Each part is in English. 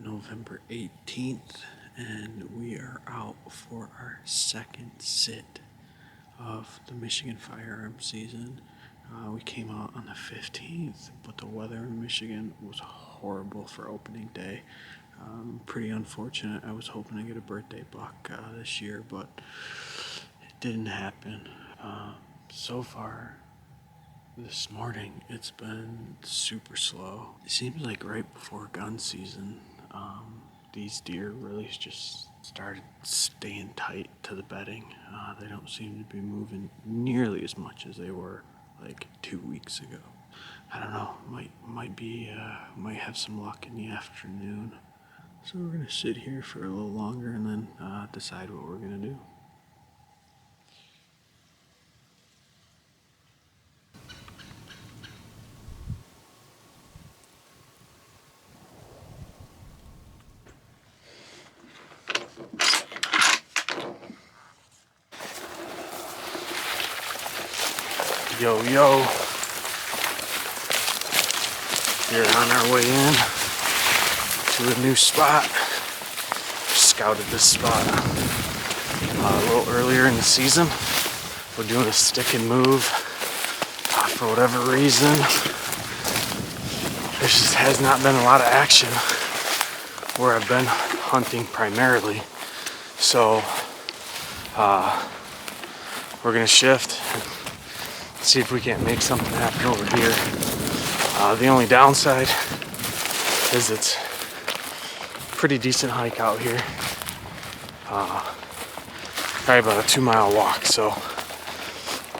November 18th, and we are out for our second sit of the Michigan firearm season. We came out on the 15th, but the weather in Michigan was horrible for opening day. Pretty unfortunate. I was hoping to get a birthday buck this year, but it didn't happen. So far, this morning, it's been super slow. It seems like right before gun season, these deer really just started staying tight to the bedding. They don't seem to be moving nearly as much as they were like 2 weeks ago. I don't know, might have some luck in the afternoon. So we're gonna sit here for a little longer and then decide what we're gonna do. Yo, we're on our way in to a new spot. Scouted this spot a little earlier in the season. We're doing a stick and move. For whatever reason, there just has not been a lot of action where I've been hunting primarily. So we're gonna shift and see if we can't make something happen over here. The only downside is it's a pretty decent hike out here. Probably about a 2-mile walk. So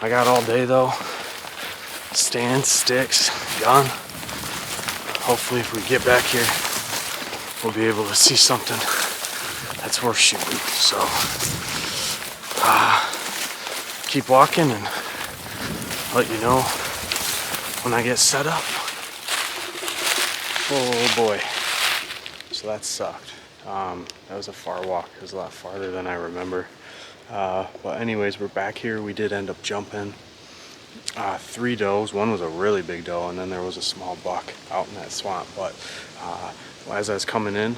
I got all day though. Stand, sticks, gun. Hopefully if we get back here, we'll be able to see something that's worth shooting. So keep walking and let you know when I get set up. Oh boy. So that sucked. That was a far walk. It was a lot farther than I remember. But anyways, we're back here. We did end up jumping 3 does. One was a really big doe, and then there was a small buck out in that swamp. But as I was coming in,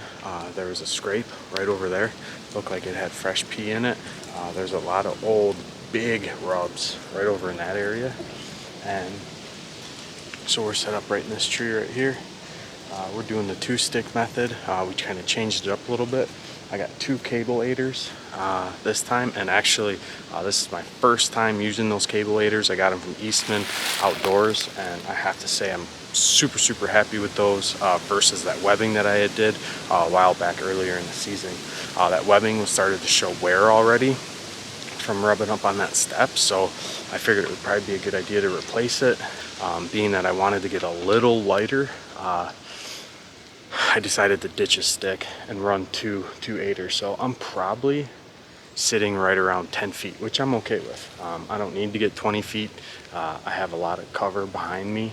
there was a scrape right over there. Looked like it had fresh pea in it. There's a lot of old big rubs right over in that area, and so we're set up right in this tree right here. We're doing the 2-stick method. We kind of changed it up a little bit. I got 2 cable aiders this time, and actually this is my first time using those cable aiders. I got them from Eastman Outdoors, and I have to say I'm super happy with those versus that webbing that I did a while back earlier in the season. That webbing was started to show wear already from rubbing up on that step, so I figured it would probably be a good idea to replace it. Being that I wanted to get a little lighter, I decided to ditch a stick and run two aiders. So I'm probably sitting right around 10 feet, which I'm okay with. I don't need to get 20 feet. I have a lot of cover behind me.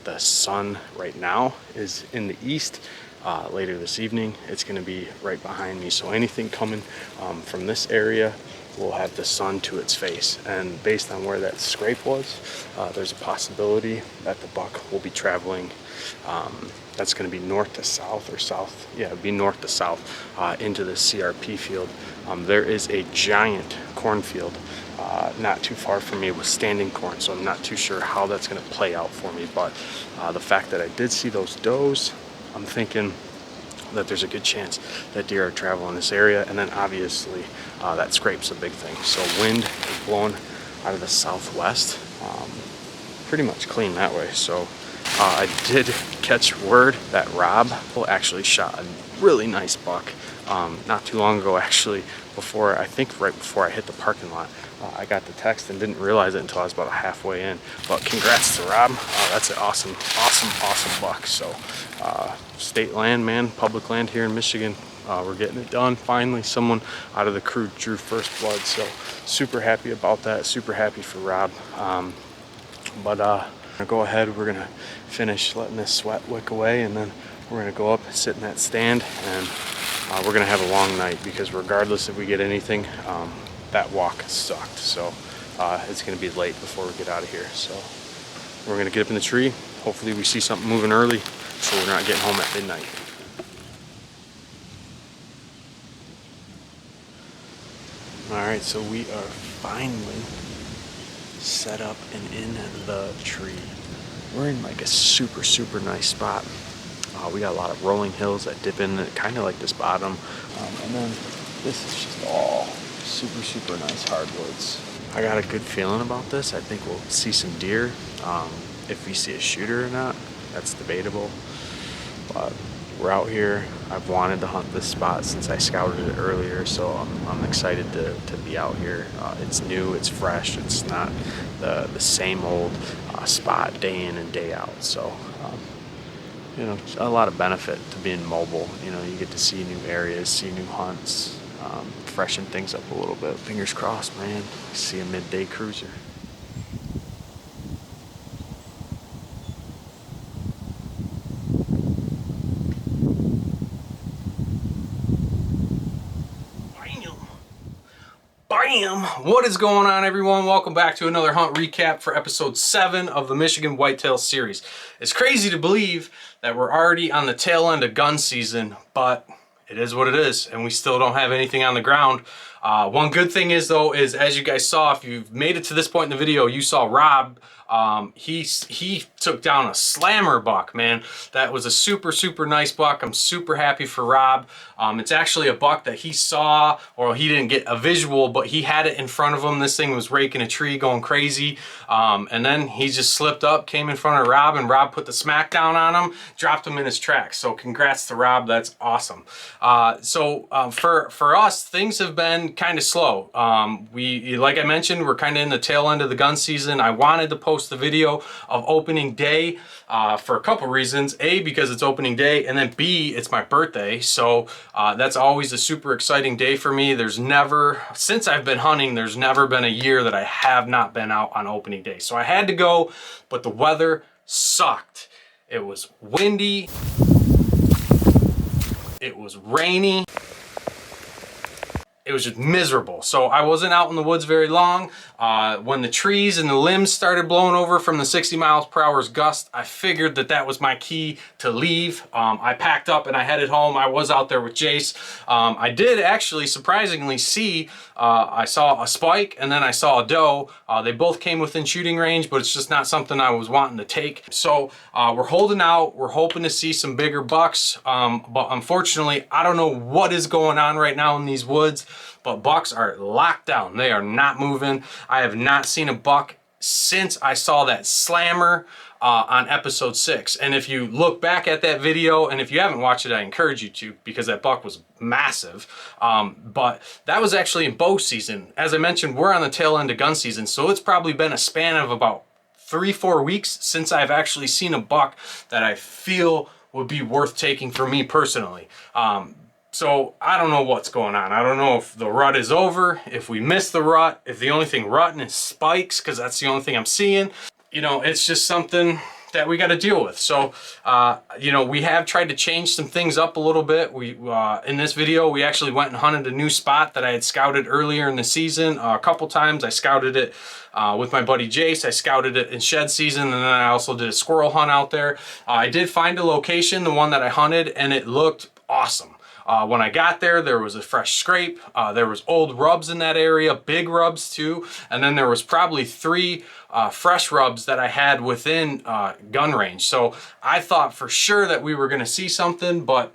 The sun right now is in the east. Later this evening, it's going to be right behind me. So anything coming from this area will have the sun to its face. And based on where that scrape was, there's a possibility that the buck will be traveling. That's going to be north to south, or south, yeah, it'd be north to south into the CRP field. There is a giant cornfield not too far from me with standing corn, so I'm not too sure how that's going to play out for me. But the fact that I did see those does, I'm thinking that there's a good chance that deer are traveling this area. And then obviously that scrape's a big thing. So wind is blowing out of the southwest. pretty much clean that way. So I did catch word that Rob actually shot a really nice buck not too long ago, actually, I think right before I hit the parking lot. I got the text and didn't realize it until I was about halfway in. But congrats to Rob. That's an awesome buck. So state land, man, public land here in Michigan. We're getting it done. Finally, someone out of the crew drew first blood. So super happy about that. Super happy for Rob. Go ahead. We're gonna finish letting this sweat wick away, and then we're gonna go up, sit in that stand, and we're gonna have a long night, because regardless if we get anything, that walk sucked. So it's gonna be late before we get out of here. So we're gonna get up in the tree. Hopefully we see something moving early, so we're not getting home at midnight. All right, so we are finally set up and in the tree. We're in like a super nice spot. We got a lot of rolling hills that dip in, kind of like this bottom, and then this is just all super nice hardwoods. I got a good feeling about this. I think we'll see some deer. If we see a shooter or not, that's debatable, but we're out here. I've wanted to hunt this spot since I scouted it earlier, so I'm excited to be out here. It's new, it's fresh, it's not the same old spot day in and day out. So you know, a lot of benefit to being mobile. You know, you get to see new areas, see new hunts, freshen things up a little bit. Fingers crossed, man. See a midday cruiser. Bam! What is going on, everyone? Welcome back to another hunt recap for episode 7 of the Michigan Whitetail series. It's crazy to believe that we're already on the tail end of gun season, but it is what it is, and we still don't have anything on the ground. One good thing is, though, is as you guys saw, if you've made it to this point in the video, you saw Rob. He took down a slammer buck, man. That was a super nice buck. I'm super happy for Rob. It's actually a buck that he saw, or he didn't get a visual, but he had it in front of him. This thing was raking a tree, going crazy. And then he just slipped up, came in front of Rob, and Rob put the smack down on him, dropped him in his tracks. So congrats to Rob. That's awesome. For us, things have been kind of slow. Like I mentioned, we're kind of in the tail end of the gun season. I wanted to post the video of opening day for a couple reasons. A, because it's opening day, and then B, it's my birthday. So that's always a super exciting day for me. Since I've been hunting, there's never been a year that I have not been out on opening day. So I had to go, but the weather sucked. It was windy. It was rainy. It was just miserable. So I wasn't out in the woods very long. When the trees and the limbs started blowing over from the 60 miles per hour gust, I figured that was my key to leave. I packed up and I headed home. I was out there with Jace. I did actually surprisingly see, I saw a spike and then I saw a doe. They both came within shooting range, but it's just not something I was wanting to take. So we're holding out. We're hoping to see some bigger bucks. But unfortunately, I don't know what is going on right now in these woods, but bucks are locked down. They are not moving. I have not seen a buck since I saw that slammer on episode 6. And if you look back at that video, and if you haven't watched it, I encourage you to, because that buck was massive. But that was actually in bow season. As I mentioned, we're on the tail end of gun season, so it's probably been a span of about 3-4 weeks since I've actually seen a buck that I feel would be worth taking for me personally. So I don't know what's going on. I don't know if the rut is over, if we missed the rut, if the only thing rutting is spikes, because that's the only thing I'm seeing. You know, it's just something that we got to deal with. So, you know, we have tried to change some things up a little bit. In this video, we actually went and hunted a new spot that I had scouted earlier in the season. A couple times I scouted it with my buddy Jace. I scouted it in shed season, and then I also did a squirrel hunt out there. I did find a location, the one that I hunted, and it looked awesome. When I got there, there was a fresh scrape. There was old rubs in that area, big rubs too. And then there was probably 3 fresh rubs that I had within gun range. So I thought for sure that we were gonna see something, but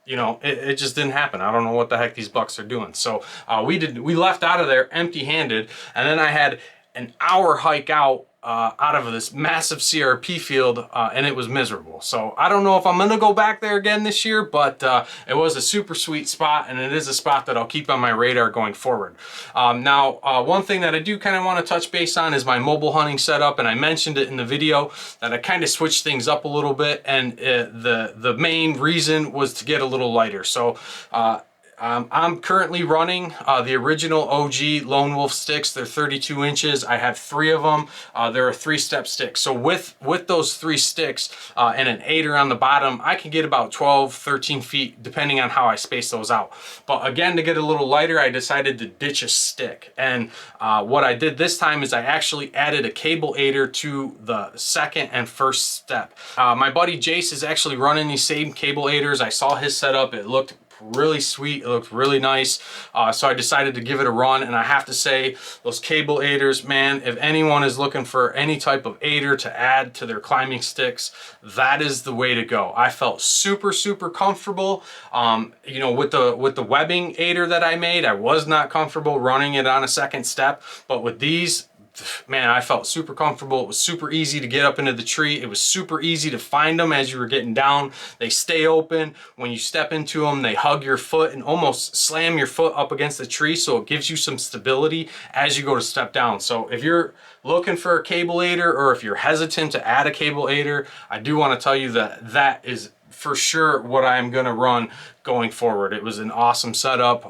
you know, it just didn't happen. I don't know what the heck these bucks are doing. So we left out of there empty-handed, and then I had an hour hike out out of this massive CRP field, and it was miserable. So I don't know if I'm gonna go back there again this year, but it was a super sweet spot, and it is a spot that I'll keep on my radar going forward. Now, one thing that I do kind of want to touch base on is my mobile hunting setup, and I mentioned it in the video that I kind of switched things up a little bit, and the main reason was to get a little lighter. So I'm currently running the original OG Lone Wolf sticks. They're 32 inches. I have 3 of them. They're a 3-step stick. So with those 3 sticks and an 8er on the bottom, I can get about 12, 13 feet, depending on how I space those out. But again, to get a little lighter, I decided to ditch a stick. And what I did this time is I actually added a cable 8er to the 2nd and 1st step. My buddy Jace is actually running these same cable 8ers. I saw his setup. It looked really sweet. It looked really nice. So I decided to give it a run, and I have to say, those cable 8ers, man, if anyone is looking for any type of 8er to add to their climbing sticks, that is the way to go. I felt super comfortable. You know, with the webbing 8er that I made, I was not comfortable running it on a 2nd step, but with these, man, I felt super comfortable. It was super easy to get up into the tree. It was super easy to find them as you were getting down. They stay open. When you step into them, they hug your foot and almost slam your foot up against the tree, so it gives you some stability as you go to step down. So if you're looking for a cable 8er, or if you're hesitant to add a cable 8er, I do want to tell you that that is for sure what I'm going to run going forward. It was an awesome setup.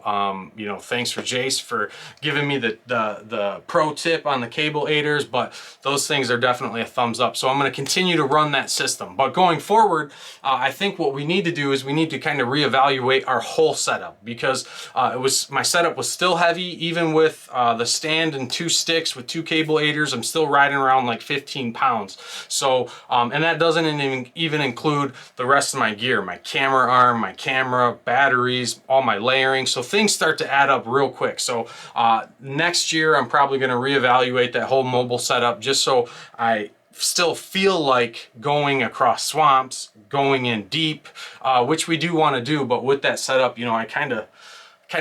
You know, thanks for Jace for giving me the pro tip on the cable 8ers, but those things are definitely a thumbs up. So I'm going to continue to run that system. But going forward, I think what we need to do is we need to kind of reevaluate our whole setup, because my setup was still heavy, even with the stand and 2 sticks with 2 cable 8ers. I'm still riding around like 15 pounds. So, and that doesn't even include the rest of my gear, my camera arm, my camera, batteries, all my layering. So things start to add up real quick. So next year, I'm probably going to reevaluate that whole mobile setup, just so I still feel like going across swamps, going in deep, which we do want to do. But with that setup, you know, I kind of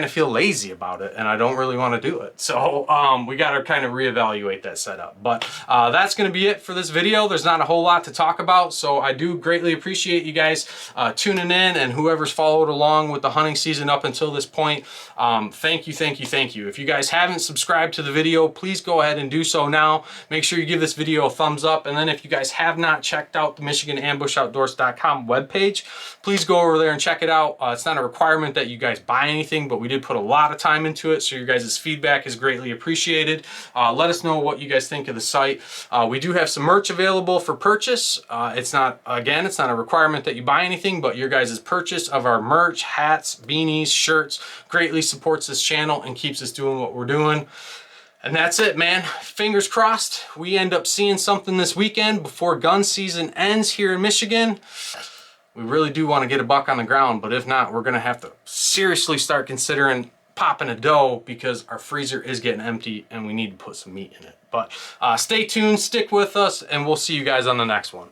feel lazy about it, and I don't really want to do it. So we got to kind of reevaluate that setup. But that's going to be it for this video. There's not a whole lot to talk about, so I do greatly appreciate you guys tuning in, and whoever's followed along with the hunting season up until this point. Thank you. If you guys haven't subscribed to the video, please go ahead and do so now. Make sure you give this video a thumbs up, and then if you guys have not checked out the MichiganAmbushOutdoors.com webpage, please go over there and check it out. It's not a requirement that you guys buy anything, but we did put a lot of time into it, so your guys' feedback is greatly appreciated. Let us know what you guys think of the site. We do have some merch available for purchase. It's not a requirement that you buy anything, but your guys' purchase of our merch, hats, beanies, shirts, greatly supports this channel and keeps us doing what we're doing. And that's it, man. Fingers crossed we end up seeing something this weekend before gun season ends here in Michigan. We really do want to get a buck on the ground, but if not, we're going to have to seriously start considering popping a doe, because our freezer is getting empty and we need to put some meat in it. But stay tuned, stick with us, and we'll see you guys on the next one.